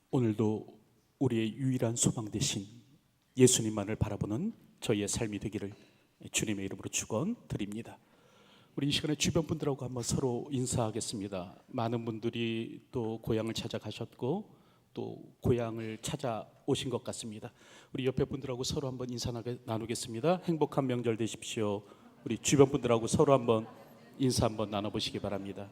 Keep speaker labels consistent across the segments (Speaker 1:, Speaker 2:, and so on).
Speaker 1: 오늘도 우리의 유일한 소망 되신 예수님만을 바라보는 저희의 삶이 되기를 주님의 이름으로 축원드립니다. 우리 이 시간에 주변 분들하고 한번 서로 인사하겠습니다. 많은 분들이 또 고향을 찾아가셨고 또 고향을 찾아오신 것 같습니다. 우리 옆에 분들하고 서로 한번 인사 나누겠습니다. 행복한 명절 되십시오. 우리 주변 분들하고 서로 한번 인사 한번 나눠보시기 바랍니다.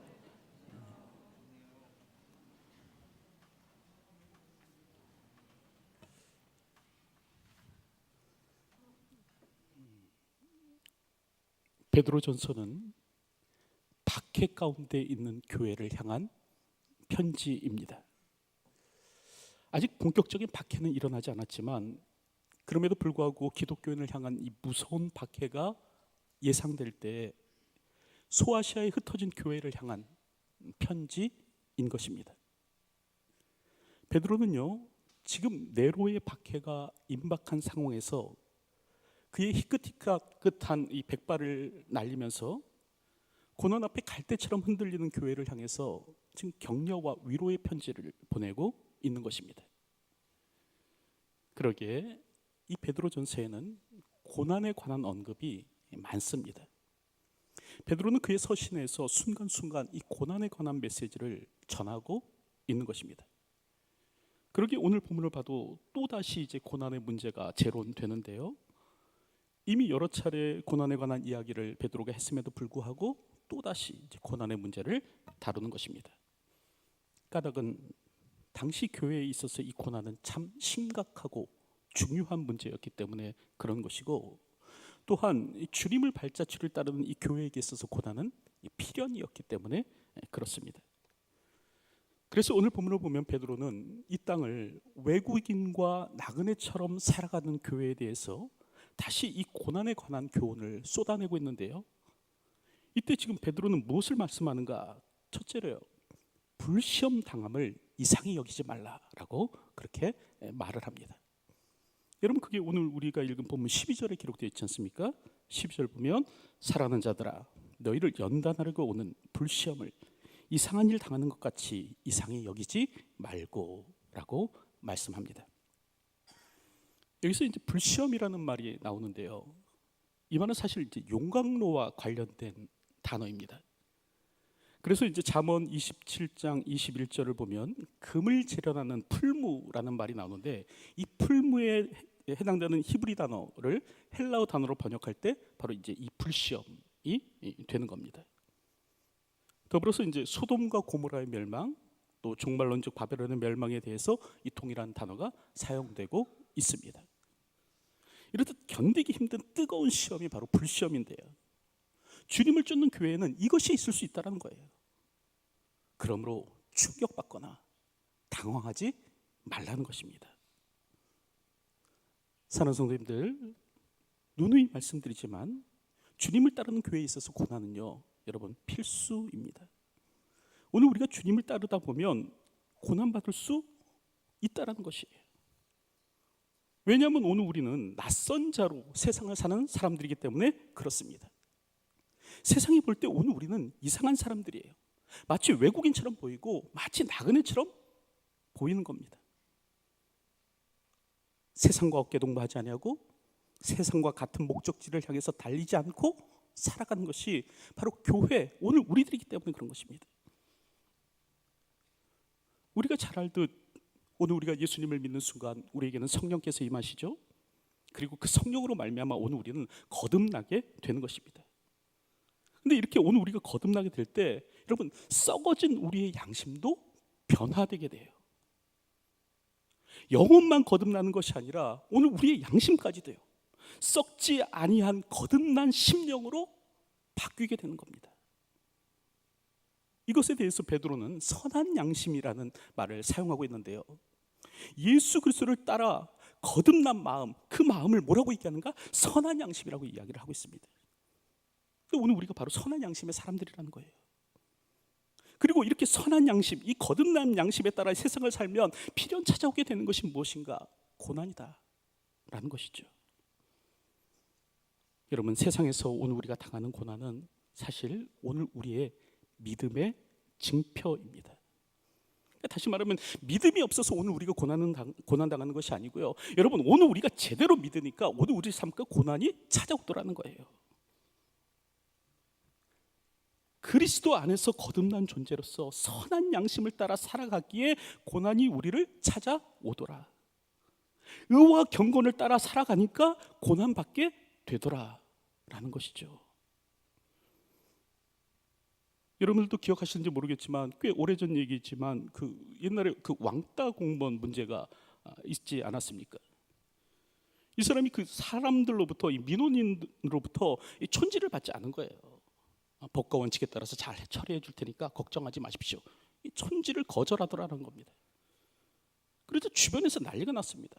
Speaker 1: 베드로전서는 박해 가운데 있는 교회를 향한 편지입니다. 아직 본격적인 박해는 일어나지 않았지만 그럼에도 불구하고 기독교인을 향한 이 무서운 박해가 예상될 때 소아시아에 흩어진 교회를 향한 편지인 것입니다. 베드로는요, 지금 네로의 박해가 임박한 상황에서 그의 희끗희끗한 이 백발을 날리면서 고난 앞에 갈대처럼 흔들리는 교회를 향해서 지금 격려와 위로의 편지를 보내고 있는 것입니다. 그러기에 이 베드로전서에는 고난에 관한 언급이 많습니다. 베드로는 그의 서신에서 순간순간 이 고난에 관한 메시지를 전하고 있는 것입니다. 그러기에 오늘 본문을 봐도 또다시 이제 고난의 문제가 재론되는데요, 이미 여러 차례 고난에 관한 이야기를 베드로가 했음에도 불구하고 또다시 이제 고난의 문제를 다루는 것입니다. 까닭은 당시 교회에 있어서 이 고난은 참 심각하고 중요한 문제였기 때문에 그런 것이고, 또한 주님을 발자취를 따르는 이 교회에게 있어서 고난은 필연이었기 때문에 그렇습니다. 그래서 오늘 본문을 보면 베드로는 이 땅을 외국인과 나그네처럼 살아가는 교회에 대해서 다시 이 고난에 관한 교훈을 쏟아내고 있는데요, 이때 지금 베드로는 무엇을 말씀하는가? 첫째로요, 불시험 당함을 이상히 여기지 말라라고 그렇게 말을 합니다. 여러분, 그게 오늘 우리가 읽은 본문 12절에 기록되어 있지 않습니까? 12절 보면 사랑하는 자들아, 너희를 연단하려고 오는 불시험을 이상한 일 당하는 것 같이 이상히 여기지 말고 라고 말씀합니다. 여기서 이제 불시험이라는 말이 나오는데요, 이 말은 사실 이제 용광로와 관련된 단어입니다. 그래서 이제 잠언 27장 21절을 보면 금을 재련하는 풀무라는 말이 나오는데, 이 풀무에 해당되는 히브리 단어를 헬라어 단어로 번역할 때 바로 이제 이 불시험이 되는 겁니다. 더불어서 이제 소돔과 고모라의 멸망, 또 종말론적 바벨론의 멸망에 대해서 이 동일한 단어가 사용되고 있습니다. 이렇듯 견디기 힘든 뜨거운 시험이 바로 불시험인데요, 주님을 쫓는 교회에는 이것이 있을 수 있다는 거예요. 그러므로 충격받거나 당황하지 말라는 것입니다. 사랑하는 성도님들, 누누이 말씀드리지만 주님을 따르는 교회에 있어서 고난은요, 여러분 필수입니다. 오늘 우리가 주님을 따르다 보면 고난받을 수 있다는 것이에요. 왜냐하면 오늘 우리는 낯선 자로 세상을 사는 사람들이기 때문에 그렇습니다. 세상이 볼 때 오늘 우리는 이상한 사람들이에요. 마치 외국인처럼 보이고 마치 나그네처럼 보이는 겁니다. 세상과 어깨동무하지 아니하고 세상과 같은 목적지를 향해서 달리지 않고 살아가는 것이 바로 교회, 오늘 우리들이기 때문에 그런 것입니다. 우리가 잘 알듯 오늘 우리가 예수님을 믿는 순간 우리에게는 성령께서 임하시죠. 그리고 그 성령으로 말미암아 오늘 우리는 거듭나게 되는 것입니다. 근데 이렇게 오늘 우리가 거듭나게 될 때 여러분, 썩어진 우리의 양심도 변화되게 돼요. 영혼만 거듭나는 것이 아니라 오늘 우리의 양심까지도요, 썩지 아니한 거듭난 심령으로 바뀌게 되는 겁니다. 이것에 대해서 베드로는 선한 양심이라는 말을 사용하고 있는데요, 예수 그리스도를 따라 거듭난 마음, 그 마음을 뭐라고 얘기하는가? 선한 양심이라고 이야기를 하고 있습니다. 오늘 우리가 바로 선한 양심의 사람들이라는 거예요. 그리고 이렇게 선한 양심, 이 거듭난 양심에 따라 세상을 살면 필연 찾아오게 되는 것이 무엇인가? 고난이다 라는 것이죠. 여러분, 세상에서 오늘 우리가 당하는 고난은 사실 오늘 우리의 믿음의 증표입니다. 다시 말하면 믿음이 없어서 오늘 우리가 고난 당하는 것이 아니고요. 여러분, 오늘 우리가 제대로 믿으니까 오늘 우리 삶과 고난이 찾아오더라는 거예요. 그리스도 안에서 거듭난 존재로서 선한 양심을 따라 살아가기에 고난이 우리를 찾아오더라. 의와 경건을 따라 살아가니까 고난받게 되더라라는 것이죠. 여러분들도 기억하시는지 모르겠지만 꽤 오래전 얘기지만 그 옛날에 그 왕따 공무원 문제가 있지 않았습니까? 이 사람이 그 사람들로부터, 이 민원인으로부터 이 촌지를 받지 않은 거예요. 법과 원칙에 따라서 잘 처리해 줄 테니까 걱정하지 마십시오. 이 촌지를 거절하더라는 겁니다. 그래서 주변에서 난리가 났습니다.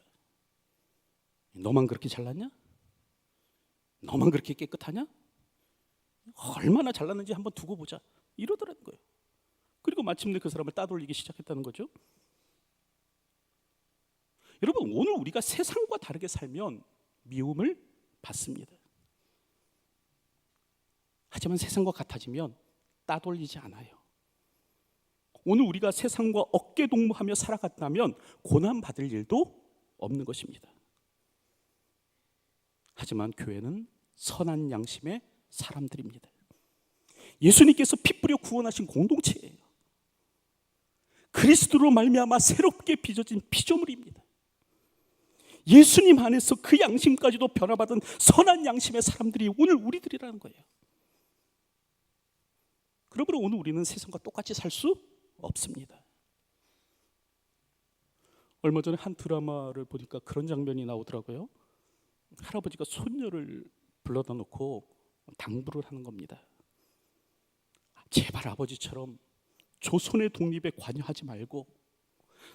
Speaker 1: 너만 그렇게 잘났냐? 너만 그렇게 깨끗하냐? 얼마나 잘났는지 한번 두고 보자, 이러더라는 거예요. 그리고 마침내 그 사람을 따돌리기 시작했다는 거죠. 여러분, 오늘 우리가 세상과 다르게 살면 미움을 받습니다. 하지만 세상과 같아지면 따돌리지 않아요. 오늘 우리가 세상과 어깨동무하며 살아갔다면 고난받을 일도 없는 것입니다. 하지만 교회는 선한 양심의 사람들입니다. 예수님께서 피 뿌려 구원하신 공동체예요. 그리스도로 말미암아 새롭게 빚어진 피조물입니다. 예수님 안에서 그 양심까지도 변화받은 선한 양심의 사람들이 오늘 우리들이라는 거예요. 그러므로 오늘 우리는 세상과 똑같이 살 수 없습니다. 얼마 전에 한 드라마를 보니까 그런 장면이 나오더라고요. 할아버지가 손녀를 불러다 놓고 당부를 하는 겁니다. 제발 아버지처럼 조선의 독립에 관여하지 말고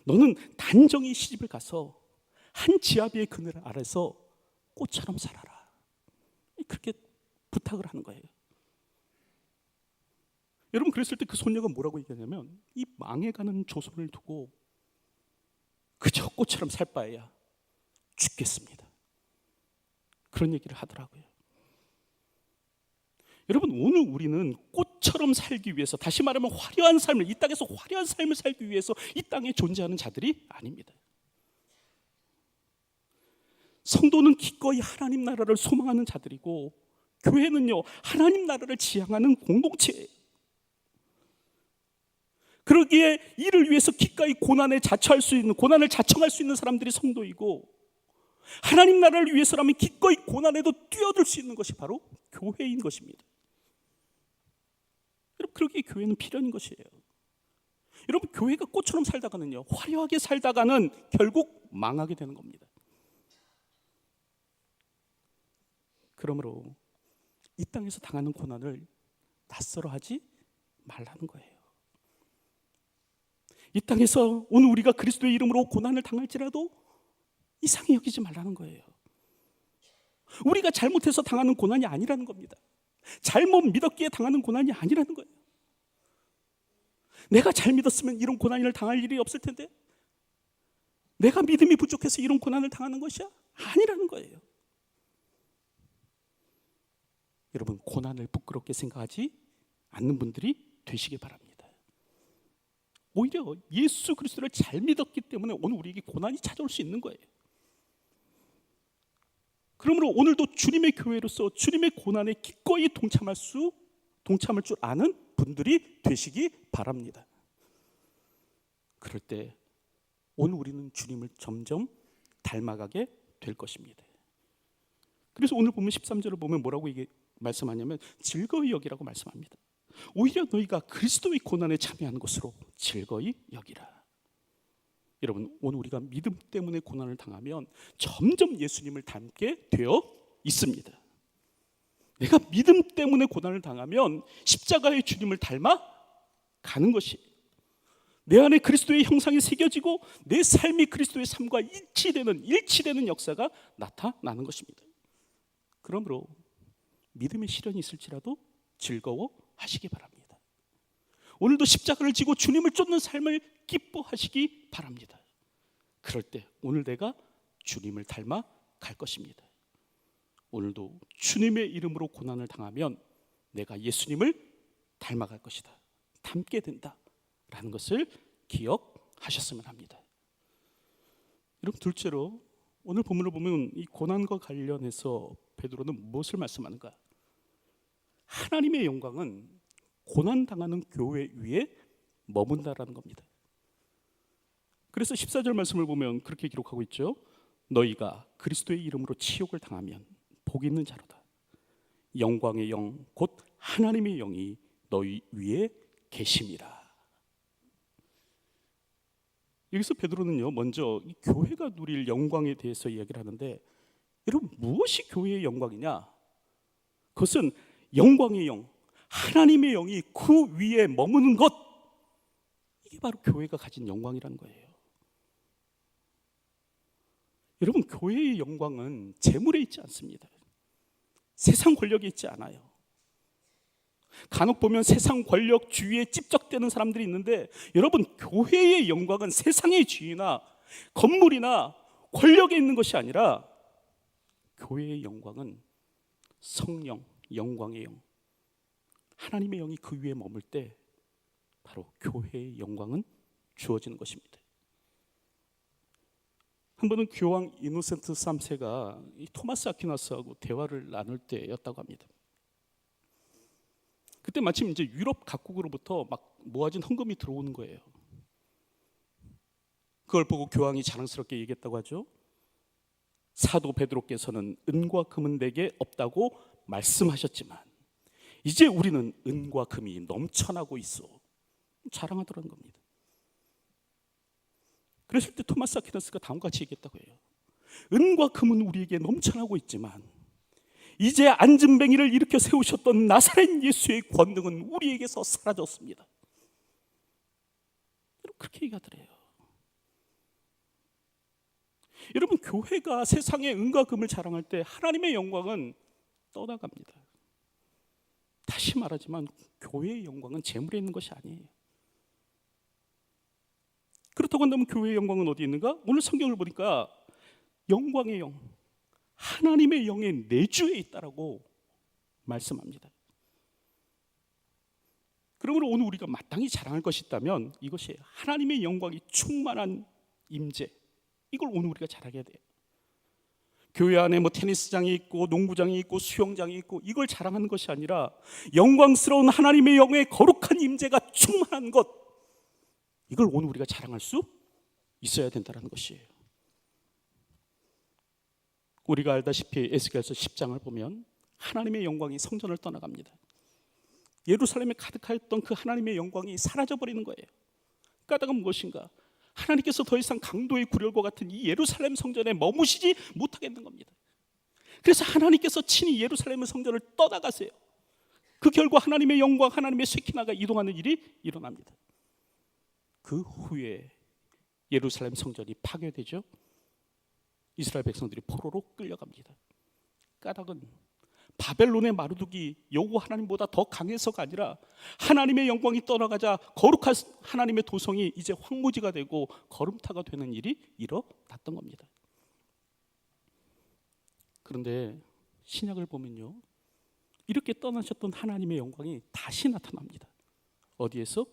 Speaker 1: 너는 단정히 시집을 가서 한 지아비의 그늘 아래서 꽃처럼 살아라. 그렇게 부탁을 하는 거예요. 여러분, 그랬을 때 그 손녀가 뭐라고 얘기하냐면 이 망해가는 조선을 두고 그저 꽃처럼 살 바에야 죽겠습니다. 그런 얘기를 하더라고요. 여러분, 오늘 우리는 꽃처럼 살기 위해서, 다시 말하면 화려한 삶을, 이 땅에서 화려한 삶을 살기 위해서 이 땅에 존재하는 자들이 아닙니다. 성도는 기꺼이 하나님 나라를 소망하는 자들이고, 교회는요 하나님 나라를 지향하는 공동체예요. 그러기에 이를 위해서 기꺼이 고난을 자처할 수 있는, 고난을 자청할 수 있는 사람들이 성도이고, 하나님 나라를 위해서라면 기꺼이 고난에도 뛰어들 수 있는 것이 바로 교회인 것입니다. 여러분, 그러기에 교회는 필연인 것이에요. 여러분, 교회가 꽃처럼 살다가는요, 화려하게 살다가는 결국 망하게 되는 겁니다. 그러므로 이 땅에서 당하는 고난을 낯설어하지 말라는 거예요. 이 땅에서 오늘 우리가 그리스도의 이름으로 고난을 당할지라도 이상히 여기지 말라는 거예요. 우리가 잘못해서 당하는 고난이 아니라는 겁니다. 잘못 믿었기에 당하는 고난이 아니라는 거예요. 내가 잘 믿었으면 이런 고난을 당할 일이 없을 텐데, 내가 믿음이 부족해서 이런 고난을 당하는 것이야? 아니라는 거예요. 여러분, 고난을 부끄럽게 생각하지 않는 분들이 되시기 바랍니다. 오히려 예수 그리스도를 잘 믿었기 때문에 오늘 우리에게 고난이 찾아올 수 있는 거예요. 그러므로 오늘도 주님의 교회로서 주님의 고난에 기꺼이 동참할 줄 아는 분들이 되시기 바랍니다. 그럴 때 오늘 우리는 주님을 점점 닮아가게 될 것입니다. 그래서 오늘 보면 13절을 보면 뭐라고 말씀하냐면 즐거이 여기라고 말씀합니다. 오히려 너희가 그리스도의 고난에 참여하는 것으로 즐거이 여기라. 여러분, 오늘 우리가 믿음 때문에 고난을 당하면 점점 예수님을 닮게 되어 있습니다. 내가 믿음 때문에 고난을 당하면 십자가의 주님을 닮아 가는 것이, 내 안에 그리스도의 형상이 새겨지고 내 삶이 그리스도의 삶과 일치되는 역사가 나타나는 것입니다. 그러므로 믿음의 시련이 있을지라도 즐거워하시기 바랍니다. 오늘도 십자가를 지고 주님을 쫓는 삶을 기뻐하시기 바랍니다. 그럴 때 오늘 내가 주님을 닮아 갈 것입니다. 오늘도 주님의 이름으로 고난을 당하면 내가 예수님을 닮아갈 것이다, 닮게 된다라는 것을 기억하시기 하셨으면 합니다. 여러분, 둘째로 오늘 본문을 보면 이 고난과 관련해서 베드로는 무엇을 말씀하는가? 하나님의 영광은 고난당하는 교회 위에 머문다라는 겁니다. 그래서 14절 말씀을 보면 그렇게 기록하고 있죠. 너희가 그리스도의 이름으로 치욕을 당하면 복이 있는 자로다. 영광의 영 곧 하나님의 영이 너희 위에 계심이라. 여기서 베드로는요, 먼저 이 교회가 누릴 영광에 대해서 이야기를 하는데, 여러분, 무엇이 교회의 영광이냐? 그것은 영광의 영, 하나님의 영이 그 위에 머무는 것, 이게 바로 교회가 가진 영광이라는 거예요. 여러분, 교회의 영광은 재물에 있지 않습니다. 세상 권력에 있지 않아요. 간혹 보면 세상 권력 주위에 찝적대는 사람들이 있는데, 여러분, 교회의 영광은 세상의 주위나 건물이나 권력에 있는 것이 아니라 교회의 영광은 성령, 영광의 영, 하나님의 영이 그 위에 머물 때 바로 교회의 영광은 주어지는 것입니다. 한 번은 교황 이노센트 3세가 이 토마스 아퀴나스하고 대화를 나눌 때였다고 합니다. 그때 마침 이제 유럽 각국으로부터 막 모아진 헌금이 들어오는 거예요. 그걸 보고 교황이 자랑스럽게 얘기했다고 하죠. 사도 베드로께서는 은과 금은 내게 없다고 말씀하셨지만 이제 우리는 은과 금이 넘쳐나고 있어. 자랑하더라는 겁니다. 그랬을 때 토마스 아퀴나스가 다음과 같이 얘기했다고 해요. 은과 금은 우리에게 넘쳐나고 있지만 이제 안진뱅이를 일으켜 세우셨던 나사렛 예수의 권능은 우리에게서 사라졌습니다. 그렇게 얘기하더래요. 여러분, 교회가 세상의 은과 금을 자랑할 때 하나님의 영광은 떠나갑니다. 다시 말하지만 교회의 영광은 재물에 있는 것이 아니에요. 그렇다고 한다면 교회의 영광은 어디 있는가? 오늘 성경을 보니까 영광의 영, 하나님의 영의 내주에 있다라고 말씀합니다. 그러므로 오늘 우리가 마땅히 자랑할 것이 있다면 이것이 하나님의 영광이 충만한 임재, 이걸 오늘 우리가 자랑해야 돼요. 교회 안에 뭐 테니스장이 있고 농구장이 있고 수영장이 있고 이걸 자랑하는 것이 아니라 영광스러운 하나님의 영의 거룩한 임재가 충만한 것, 이걸 오늘 우리가 자랑할 수 있어야 된다는 것이에요. 우리가 알다시피 에스겔서 10장을 보면 하나님의 영광이 성전을 떠나갑니다. 예루살렘에 가득하였던 그 하나님의 영광이 사라져버리는 거예요. 까닭은 무엇인가? 하나님께서 더 이상 강도의 구렬과 같은 이 예루살렘 성전에 머무시지 못하겠는 겁니다. 그래서 하나님께서 친히 예루살렘 성전을 떠나가세요. 그 결과 하나님의 영광, 하나님의 쉐키나가 이동하는 일이 일어납니다. 그 후에 예루살렘 성전이 파괴되죠. 이스라엘 백성들이 포로로 끌려갑니다. 까닭은 바벨론의 마루둑이 여호와 하나님보다 더 강해서가 아니라 하나님의 영광이 떠나가자 거룩한 하나님의 도성이 이제 황무지가 되고 거름타가 되는 일이 일어났던 겁니다. 그런데 신약을 보면요, 이렇게 떠나셨던 하나님의 영광이 다시 나타납니다. 어디에서?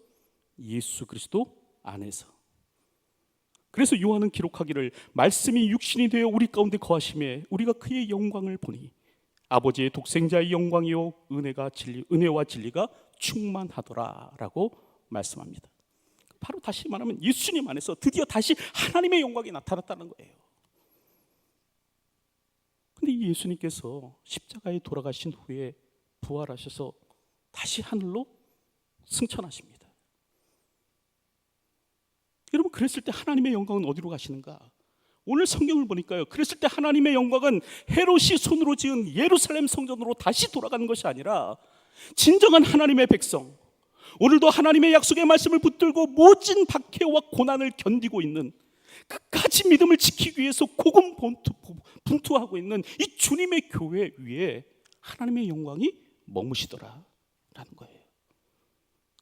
Speaker 1: 예수 그리스도 안에서. 그래서 요한은 기록하기를 말씀이 육신이 되어 우리 가운데 거하심에 우리가 그의 영광을 보니 아버지의 독생자의 영광이요 은혜와 진리가 충만하더라라고 말씀합니다. 바로 다시 말하면 예수님 안에서 드디어 다시 하나님의 영광이 나타났다는 거예요. 근데 이 예수님께서 십자가에 돌아가신 후에 부활하셔서 다시 하늘로 승천하십니다. 여러분, 그랬을 때 하나님의 영광은 어디로 가시는가? 오늘 성경을 보니까요, 그랬을 때 하나님의 영광은 헤롯이 손으로 지은 예루살렘 성전으로 다시 돌아가는 것이 아니라 진정한 하나님의 백성, 오늘도 하나님의 약속의 말씀을 붙들고 모진 박해와 고난을 견디고 있는, 끝까지 믿음을 지키기 위해서 고군분투하고 있는 이 주님의 교회 위에 하나님의 영광이 머무시더라라는 거예요.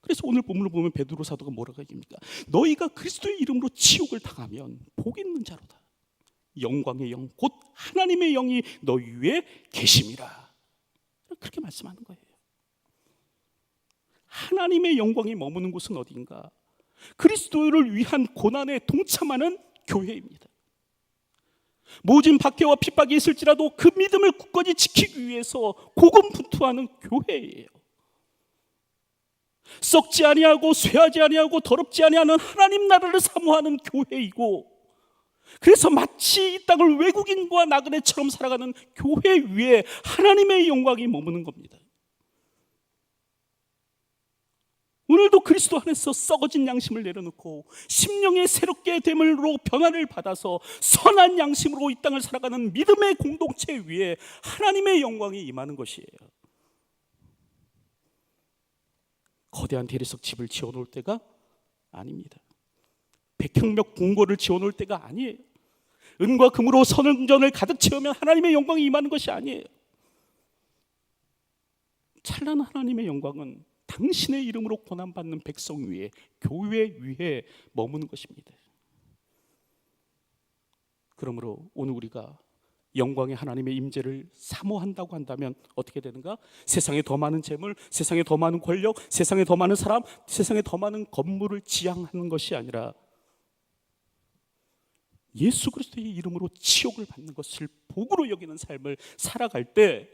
Speaker 1: 그래서 오늘 본문을 보면 베드로 사도가 뭐라고 얘기합니까? 너희가 그리스도의 이름으로 치욕을 당하면 복 있는 자로다. 영광의 영 곧 하나님의 영이 너희 위에 계심이라. 그렇게 말씀하는 거예요. 하나님의 영광이 머무는 곳은 어디인가? 그리스도를 위한 고난에 동참하는 교회입니다. 모진 박해와 핍박이 있을지라도 그 믿음을 굳건히 지키기 위해서 고군분투하는 교회예요. 썩지 아니하고 쇠하지 아니하고 더럽지 아니하는 하나님 나라를 사모하는 교회이고, 그래서 마치 이 땅을 외국인과 나그네처럼 살아가는 교회 위에 하나님의 영광이 머무는 겁니다. 오늘도 그리스도 안에서 썩어진 양심을 내려놓고 심령의 새롭게 됨으로 변화를 받아서 선한 양심으로 이 땅을 살아가는 믿음의 공동체 위에 하나님의 영광이 임하는 것이에요. 거대한 대리석 집을 지어놓을 때가 아닙니다. 백향목 궁궐을 지어놓을 때가 아니에요. 은과 금으로 선전을 가득 채우면 하나님의 영광이 임하는 것이 아니에요. 찬란한 하나님의 영광은 당신의 이름으로 고난받는 백성 위에, 교회 위에 머무는 것입니다. 그러므로 오늘 우리가 영광의 하나님의 임재를 사모한다고 한다면 어떻게 되는가? 세상에 더 많은 재물, 세상에 더 많은 권력, 세상에 더 많은 사람, 세상에 더 많은 건물을 지향하는 것이 아니라 예수 그리스도의 이름으로 치욕을 받는 것을 복으로 여기는 삶을 살아갈 때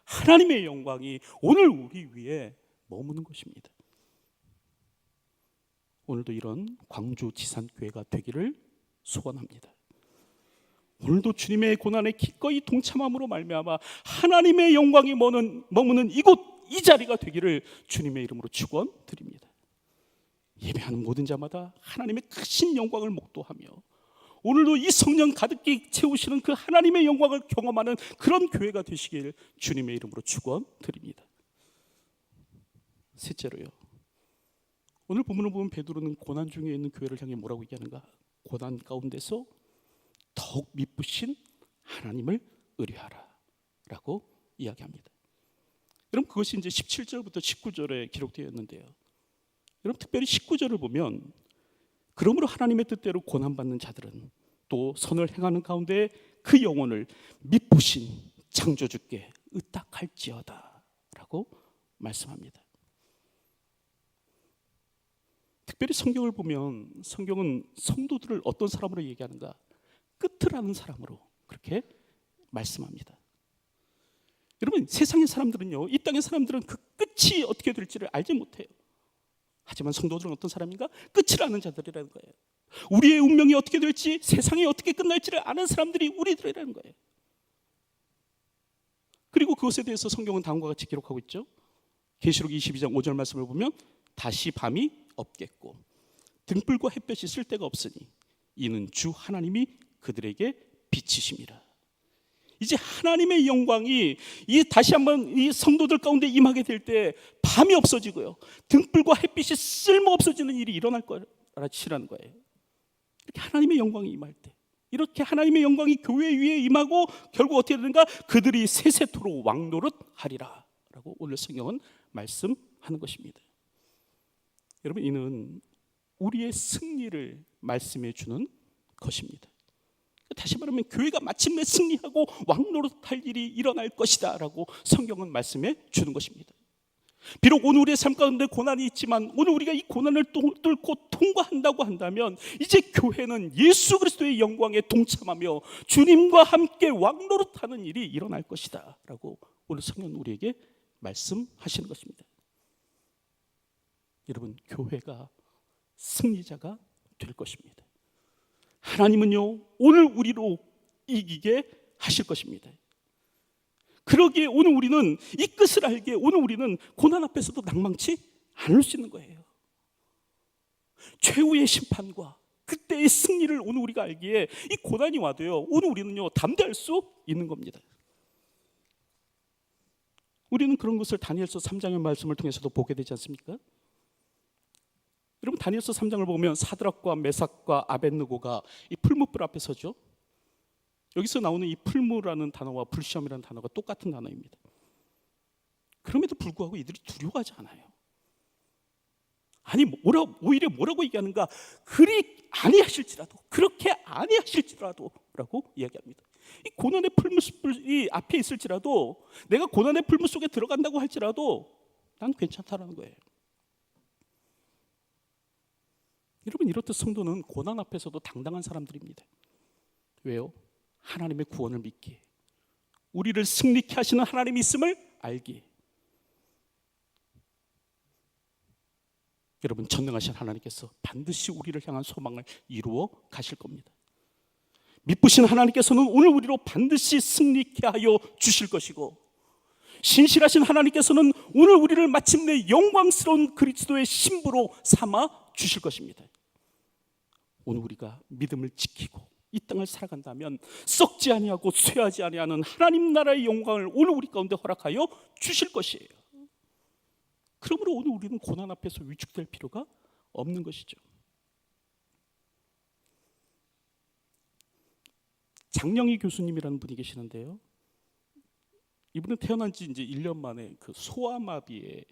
Speaker 1: 하나님의 영광이 오늘 우리 위에 머무는 것입니다. 오늘도 이런 광주 지산교회가 되기를 소원합니다. 오늘도 주님의 고난에 기꺼이 동참함으로 말미암아 하나님의 영광이 머무는 이곳 이 자리가 되기를 주님의 이름으로 축원드립니다. 예배하는 모든 자마다 하나님의 크신 영광을 목도하며 오늘도 이 성령 가득히 채우시는 그 하나님의 영광을 경험하는 그런 교회가 되시길 주님의 이름으로 축원드립니다. 셋째로요, 오늘 본문을 보면 베드로는 고난 중에 있는 교회를 향해 뭐라고 얘기하는가? 고난 가운데서 더욱 미쁘신 하나님을 의뢰하라 라고 이야기합니다. 여러분, 그것이 이제 17절부터 19절에 기록되어 있는데요, 여러분 특별히 19절을 보면 그러므로 하나님의 뜻대로 고난받는 자들은 또 선을 행하는 가운데 그 영혼을 미쁘신 창조주께 의탁할지어다 라고 말씀합니다. 특별히 성경을 보면 성경은 성도들을 어떤 사람으로 얘기하는가? 끝을 아는 사람으로 그렇게 말씀합니다. 여러분, 세상의 사람들은요, 이 땅의 사람들은 그 끝이 어떻게 될지를 알지 못해요. 하지만 성도들은 어떤 사람인가? 끝을 아는 자들이라는 거예요. 우리의 운명이 어떻게 될지, 세상이 어떻게 끝날지를 아는 사람들이 우리들이라는 거예요. 그리고 그것에 대해서 성경은 다음과 같이 기록하고 있죠. 계시록 22장 5절 말씀을 보면 다시 밤이 없겠고 등불과 햇볕이 쓸 데가 없으니 이는 주 하나님이 그들에게 빛이심이라. 이제 하나님의 영광이 다시 한번 이 성도들 가운데 임하게 될 때 밤이 없어지고요, 등불과 햇빛이 쓸모없어지는 일이 일어날 거라는 거예요. 이렇게 하나님의 영광이 임할 때, 이렇게 하나님의 영광이 교회 위에 임하고 결국 어떻게 되는가? 그들이 세세토록 왕노릇하리라 라고 오늘 성경은 말씀하는 것입니다. 여러분, 이는 우리의 승리를 말씀해 주는 것입니다. 다시 말하면 교회가 마침내 승리하고 왕노릇할 일이 일어날 것이다 라고 성경은 말씀해 주는 것입니다. 비록 오늘 우리의 삶 가운데 고난이 있지만 오늘 우리가 이 고난을 뚫고 통과한다고 한다면 이제 교회는 예수 그리스도의 영광에 동참하며 주님과 함께 왕노릇하는 일이 일어날 것이다 라고 오늘 성경은 우리에게 말씀하시는 것입니다. 여러분, 교회가 승리자가 될 것입니다. 하나님은요, 오늘 우리로 이기게 하실 것입니다. 그러기에 오늘 우리는 이 끝을 알기에 오늘 우리는 고난 앞에서도 낭망치 않을 수 있는 거예요. 최후의 심판과 그때의 승리를 오늘 우리가 알기에 이 고난이 와도요, 오늘 우리는요 담대할 수 있는 겁니다. 우리는 그런 것을 다니엘서 3장의 말씀을 통해서도 보게 되지 않습니까? 여러분, 다니엘서 3장을 보면 사드락과 메삭과 아벳느고가 이 풀무불 앞에 서죠. 여기서 나오는 이 풀무라는 단어와 불시험이라는 단어가 똑같은 단어입니다. 그럼에도 불구하고 이들이 두려워하지 않아요. 아니, 오히려 뭐라고 얘기하는가? 그렇게 아니하실지라도 라고 이야기합니다. 이 고난의 풀무불이 앞에 있을지라도, 내가 고난의 풀무 속에 들어간다고 할지라도 난 괜찮다라는 거예요. 여러분, 이렇듯 성도는 고난 앞에서도 당당한 사람들입니다. 왜요? 하나님의 구원을 믿기에, 우리를 승리케 하시는 하나님이 있음을 알기에. 여러분, 전능하신 하나님께서 반드시 우리를 향한 소망을 이루어 가실 겁니다. 믿으신 하나님께서는 오늘 우리로 반드시 승리케 하여 주실 것이고, 신실하신 하나님께서는 오늘 우리를 마침내 영광스러운 그리스도의 신부로 삼아 주실 것입니다. 오늘 우리가 믿음을 지키고 이 땅을 살아간다면 썩지 아니하고 쇠하지 아니하는 하나님 나라의 영광을 오늘 우리 가운데 허락하여 주실 것이에요. 그러므로 오늘 우리는 고난 앞에서 위축될 필요가 없는 것이죠. 장영희 교수님이라는 분이 계시는데요, 이분은 태어난 지 이제 1년 만에 그 소아마비에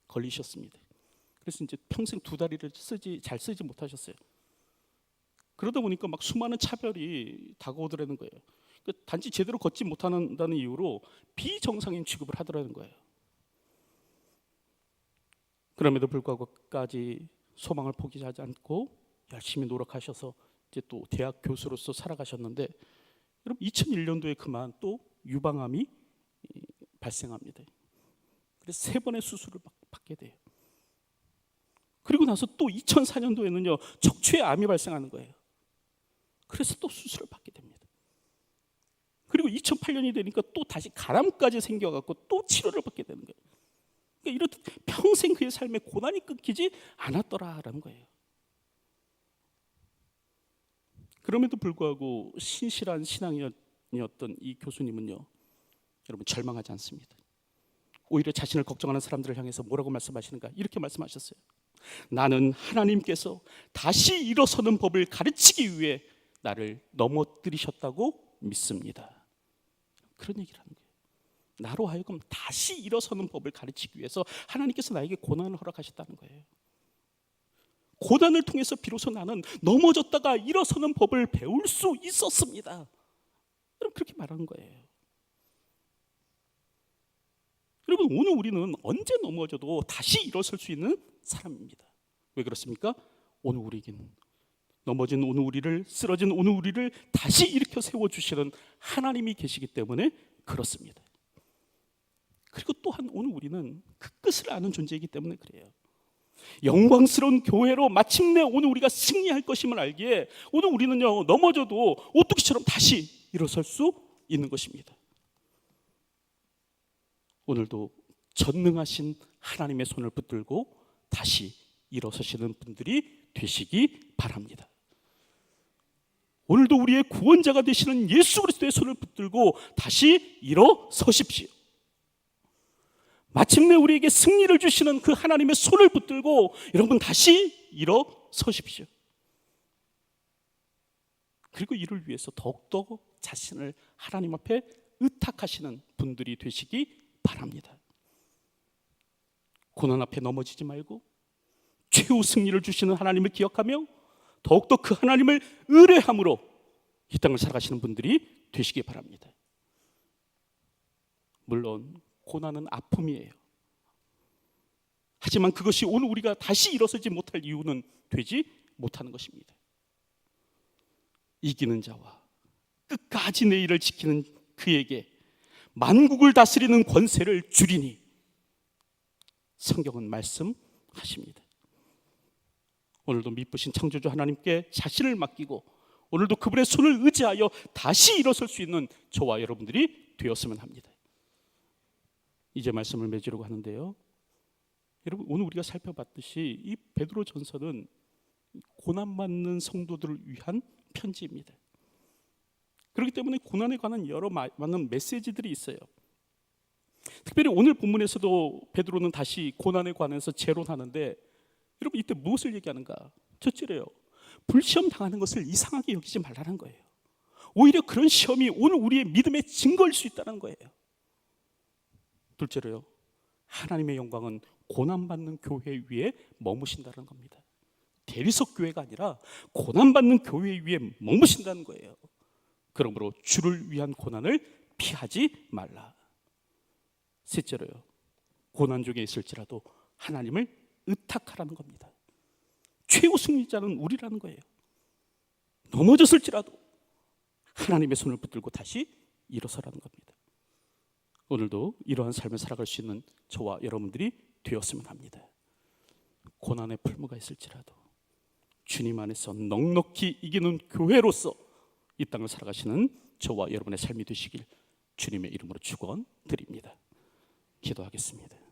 Speaker 1: 걸리셨습니다. 그래서 이제 평생 두 다리를 잘 쓰지 못하셨어요. 그러다 보니까 막 수많은 차별이 다가오더라는 거예요. 단지 제대로 걷지 못한다는 이유로 비정상인 취급을 하더라는 거예요. 그럼에도 불구하고까지 소망을 포기하지 않고 열심히 노력하셔서 이제 또 대학 교수로서 살아가셨는데, 여러분, 2001년도에 그만 또 유방암이 발생합니다. 그래서 3번의 수술을 받게 돼요. 그리고 나서 또 2004년도에는요 척추에 암이 발생하는 거예요. 그래서 또 수술을 받게 됩니다. 그리고 2008년이 되니까 또 다시 간암까지 생겨갖고 또 치료를 받게 되는 거예요. 그러니까 이렇듯 평생 그의 삶에 고난이 끊기지 않았더라라는 거예요. 그럼에도 불구하고 신실한 신앙이었던 이 교수님은요, 여러분, 절망하지 않습니다. 오히려 자신을 걱정하는 사람들을 향해서 뭐라고 말씀하시는가? 이렇게 말씀하셨어요. 나는 하나님께서 다시 일어서는 법을 가르치기 위해 나를 넘어뜨리셨다고 믿습니다. 그런 얘기를 하는 거예요. 나로 하여금 다시 일어서는 법을 가르치기 위해서 하나님께서 나에게 고난을 허락하셨다는 거예요. 고난을 통해서 비로소 나는 넘어졌다가 일어서는 법을 배울 수 있었습니다. 여러분, 그렇게 말하는 거예요. 여러분, 오늘 우리는 언제 넘어져도 다시 일어설 수 있는 사람입니다. 왜 그렇습니까? 오늘 우리에게는 넘어진 오늘 우리를, 쓰러진 오늘 우리를 다시 일으켜 세워주시는 하나님이 계시기 때문에 그렇습니다. 그리고 또한 오늘 우리는 그 끝을 아는 존재이기 때문에 그래요. 영광스러운 교회로 마침내 오늘 우리가 승리할 것임을 알기에 오늘 우리는요 넘어져도 오뚜기처럼 다시 일어설 수 있는 것입니다. 오늘도 전능하신 하나님의 손을 붙들고 다시 일어서시는 분들이 되시기 바랍니다. 오늘도 우리의 구원자가 되시는 예수 그리스도의 손을 붙들고 다시 일어서십시오. 마침내 우리에게 승리를 주시는 그 하나님의 손을 붙들고 여러분 다시 일어서십시오. 그리고 이를 위해서 더욱더 자신을 하나님 앞에 의탁하시는 분들이 되시기 바랍니다. 고난 앞에 넘어지지 말고 최후 승리를 주시는 하나님을 기억하며 더욱더 그 하나님을 의뢰함으로 이 땅을 살아가시는 분들이 되시기 바랍니다. 물론 고난은 아픔이에요. 하지만 그것이 오늘 우리가 다시 일어서지 못할 이유는 되지 못하는 것입니다. 이기는 자와 끝까지 내 일을 지키는 그에게 만국을 다스리는 권세를 주리니 성경은 말씀하십니다. 오늘도 미쁘신 창조주 하나님께 자신을 맡기고 오늘도 그분의 손을 의지하여 다시 일어설 수 있는 저와 여러분들이 되었으면 합니다. 이제 말씀을 맺으려고 하는데요, 여러분, 오늘 우리가 살펴봤듯이 이 베드로 전서는 고난받는 성도들을 위한 편지입니다. 그렇기 때문에 고난에 관한 여러 많은 메시지들이 있어요. 특별히 오늘 본문에서도 베드로는 다시 고난에 관해서 재론하는데, 여러분 이때 무엇을 얘기하는가? 첫째로요, 불시험 당하는 것을 이상하게 여기지 말라는 거예요. 오히려 그런 시험이 오늘 우리의 믿음의 증거일 수 있다는 거예요. 둘째로요, 하나님의 영광은 고난받는 교회 위에 머무신다는 겁니다. 대리석 교회가 아니라 고난받는 교회 위에 머무신다는 거예요. 그러므로 주를 위한 고난을 피하지 말라. 셋째로요, 고난 중에 있을지라도 하나님을 의탁하라는 겁니다. 최후 승리자는 우리라는 거예요. 넘어졌을지라도 하나님의 손을 붙들고 다시 일어서라는 겁니다. 오늘도 이러한 삶을 살아갈 수 있는 저와 여러분들이 되었으면 합니다. 고난의 풀무가 있을지라도 주님 안에서 넉넉히 이기는 교회로서 이 땅을 살아가시는 저와 여러분의 삶이 되시길 주님의 이름으로 축원드립니다. 기도하겠습니다.